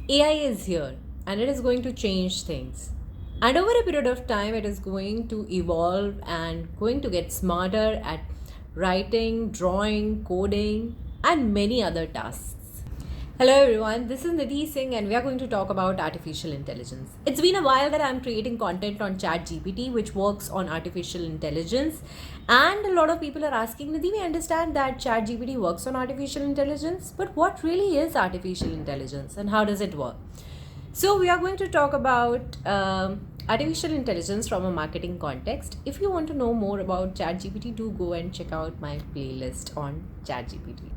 AI is here and it is going to change things. And over a period of time, it is going to evolve and going to get smarter at writing, drawing, coding, and many other tasks. Hello everyone, this is Nidhi Singh and we are going to talk about artificial intelligence. It's been a while that I'm creating content on ChatGPT which works on artificial intelligence, and a lot of people are asking, Nidhi, we understand that ChatGPT works on artificial intelligence, but what really is artificial intelligence and how does it work? So we are going to talk about artificial intelligence from a marketing context. If you want to know more about ChatGPT, do go and check out my playlist on ChatGPT.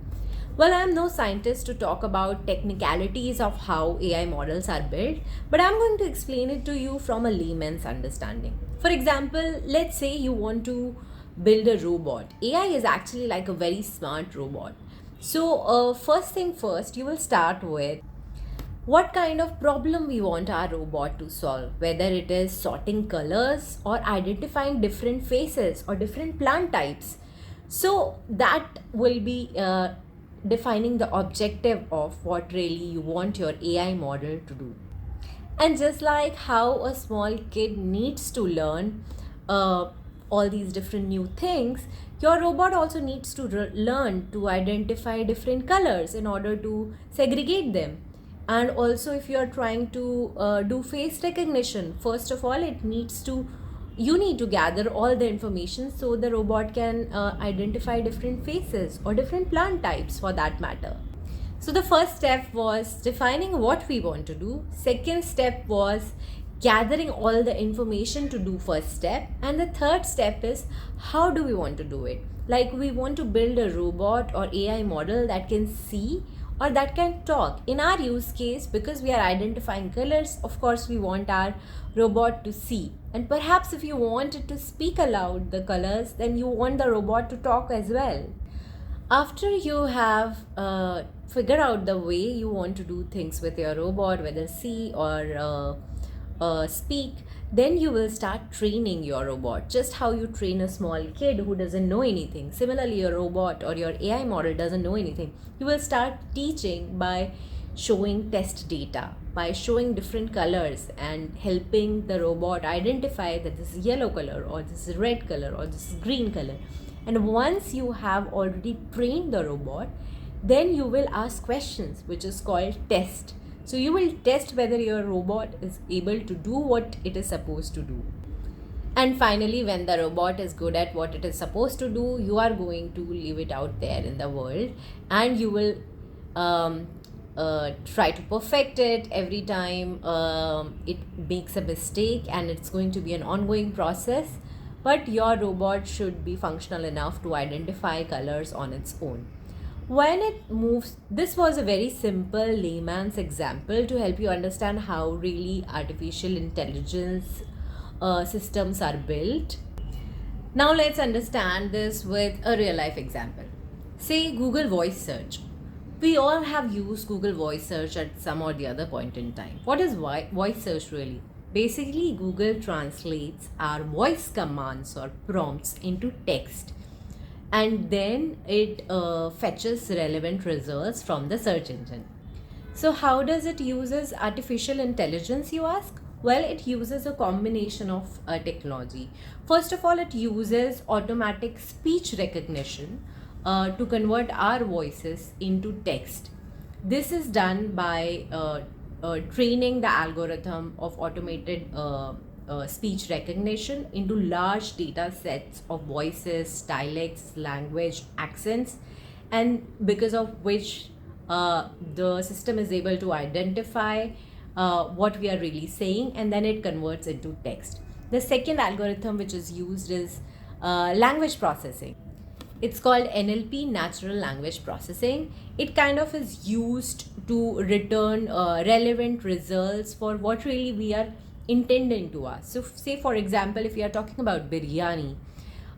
Well, I'm no scientist to talk about technicalities of how AI models are built, but I'm going to explain it to you from a layman's understanding. For example, let's say you want to build a robot. AI is actually like a very smart robot. So, first thing first, you will start with what kind of problem we want our robot to solve, whether it is sorting colors or identifying different faces or different plant types. So that will be defining the objective of what really you want your AI model to do. And just like how a small kid needs to learn uh, all these different new things, your robot also needs to learn to identify different colors in order to segregate them. And also, if you are trying to do face recognition, first of all, you need to gather all the information so the robot can identify different faces or different plant types for that matter. So the first step was defining what we want to do. Second step was gathering all the information to do first step. And the third step is how do we want to do it? Like we want to build a robot or AI model that can see or that can talk. In our use case, because we are identifying colors, of course we want our robot to see. And perhaps if you want it to speak aloud the colors, then you want the robot to talk as well. After you have figured out the way you want to do things with your robot, whether see or speak, then you will start training your robot, just how you train a small kid who doesn't know anything. Similarly, your robot or your AI model doesn't know anything. You will start teaching by showing test data, by showing different colors and helping the robot identify that this is yellow color or this is red color or this is green color. And once you have already trained the robot, then you will ask questions, which is called test. So you will test whether your robot is able to do what it is supposed to do. And finally, when the robot is good at what it is supposed to do, you are going to leave it out there in the world and you will try to perfect it every time it makes a mistake, and it's going to be an ongoing process. But your robot should be functional enough to identify colors on its own. When it moves, this was a very simple layman's example to help you understand how really artificial intelligence systems are built. Now let's understand this with a real life example. Say Google Voice Search. We all have used Google Voice Search at some or the other point in time. What is voice search really? Basically, Google translates our voice commands or prompts into text, and then it fetches relevant results from the search engine. So how does it uses artificial intelligence, you ask? Well, it uses a combination of technology. First of all, it uses automatic speech recognition to convert our voices into text. This is done by training the algorithm of automated speech recognition into large data sets of voices, dialects, language, accents, and because of which the system is able to identify what we are really saying, and then it converts into text. The second algorithm which is used is language processing. It's called NLP, natural language processing. It kind of is used to return relevant results for what really we are intending to ask. So, say for example, if we are talking about biryani,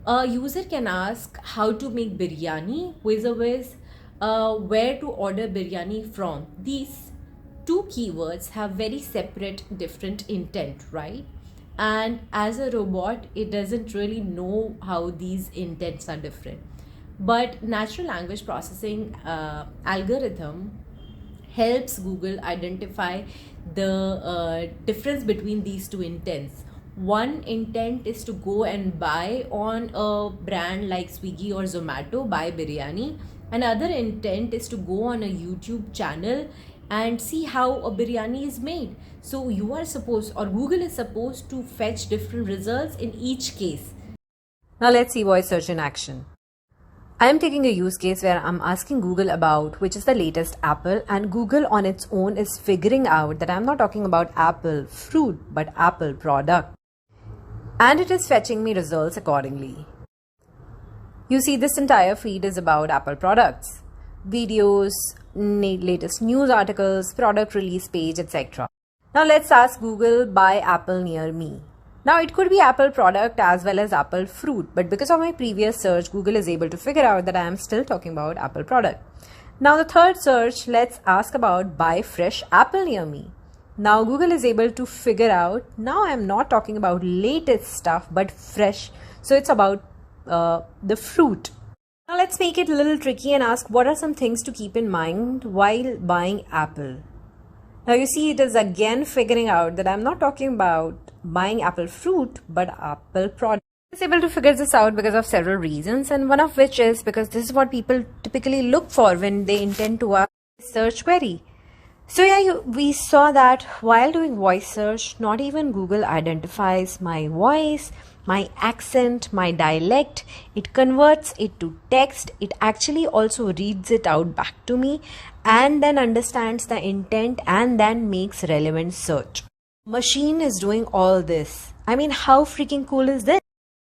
a user can ask how to make biryani vis-a-vis where to order biryani from. These two keywords have very separate, different intent, right? And as a robot, it doesn't really know how these intents are different. But natural language processing algorithm helps Google identify the difference between these two intents. One intent is to go and buy on a brand like Swiggy or Zomato, buy biryani. Another intent is to go on a YouTube channel and see how a biryani is made. So you are supposed, or Google is supposed to fetch different results in each case. Now let's see voice search in action. I am taking a use case where I'm asking Google about which is the latest Apple, and Google on its own is figuring out that I'm not talking about Apple fruit but Apple product. And it is fetching me results accordingly. You see, this entire feed is about Apple products, videos, latest news articles, product release page, etc. Now let's ask Google buy Apple near me. Now it could be Apple product as well as Apple fruit, but because of my previous search, Google is able to figure out that I am still talking about Apple product. Now the third search, let's ask about buy fresh apple near me. Now Google is able to figure out, now I am not talking about latest stuff but fresh, so it's about the fruit. Now let's make it a little tricky and ask what are some things to keep in mind while buying Apple. Now you see, it is again figuring out that I'm not talking about buying Apple fruit but Apple product. It's able to figure this out because of several reasons, and one of which is because this is what people typically look for when they intend to ask a search query. So yeah, we saw that while doing voice search, not even Google identifies my voice, my accent, my dialect. It converts it to text. It actually also reads it out back to me and then understands the intent and then makes relevant search. Machine is doing all this. I mean, how freaking cool is this?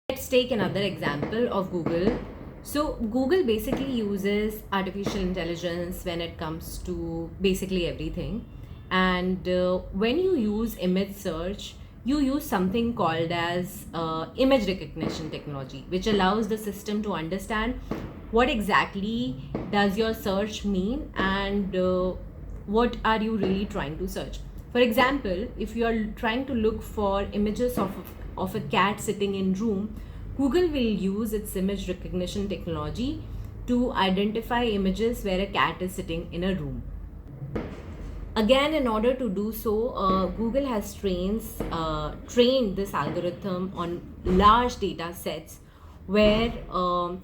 Let's take another example of Google. So Google basically uses artificial intelligence when it comes to basically everything. And when you use image search, you use something called as image recognition technology, which allows the system to understand what exactly does your search mean and what are you really trying to search. For example, if you are trying to look for images of a cat sitting in room, Google will use its image recognition technology to identify images where a cat is sitting in a room. Again, in order to do so, Google has trained this algorithm on large data sets where,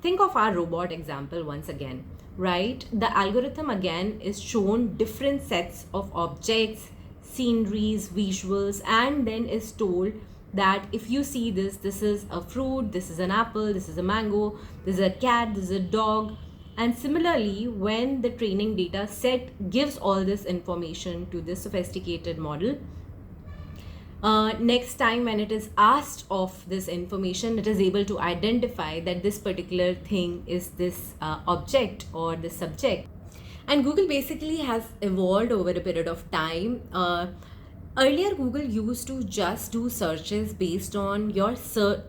think of our robot example once again, right? The algorithm again is shown different sets of objects, sceneries, visuals, and then is told that if you see this, this is a fruit, this is an apple, this is a mango, this is a cat, this is a dog. And similarly, when the training data set gives all this information to this sophisticated model, next time when it is asked of this information, it is able to identify that this particular thing is this object or the subject. And Google basically has evolved over a period of time. Earlier, Google used to just do searches based on your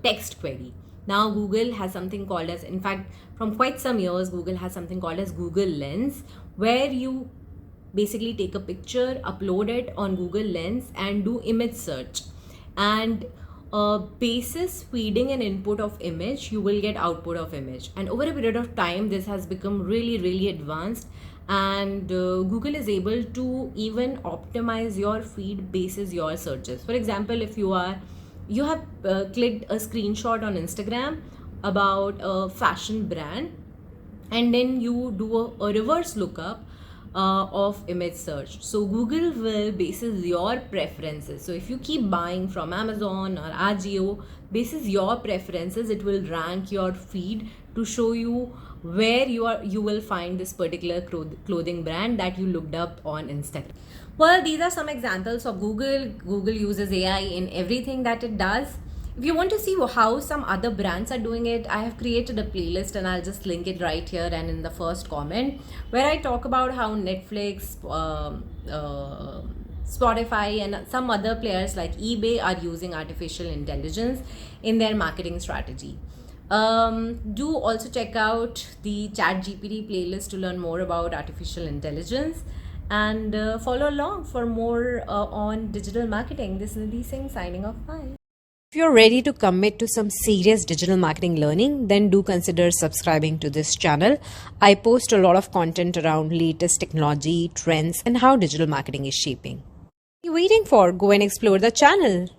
text query. Now, Google has something called as, in fact, from quite some years, Google has something called as Google Lens, where you basically take a picture, upload it on Google Lens and do image search. And basis feeding an input of image, you will get output of image. And over a period of time, this has become really, really advanced. And Google is able to even optimize your feed basis your searches. For example, if you have clicked a screenshot on Instagram about a fashion brand, and then you do a reverse lookup of image search. So Google will basis your preferences. So if you keep buying from Amazon or Ajio, basis your preferences, it will rank your feed to show you where you will find this particular clothing brand that you looked up on Instagram. Well, these are some examples of Google. Google uses AI in everything that it does. If you want to see how some other brands are doing it, I have created a playlist and I'll just link it right here and in the first comment, where I talk about how Netflix, Spotify and some other players like eBay are using artificial intelligence in their marketing strategy. Do also check out the ChatGPT playlist to learn more about artificial intelligence, and follow along for more on digital marketing. This is Nidhi Singh signing off. Bye. If you're ready to commit to some serious digital marketing learning, then do consider subscribing to this channel. I post a lot of content around latest technology, trends, and how digital marketing is shaping. What are you waiting for? Go and explore the channel.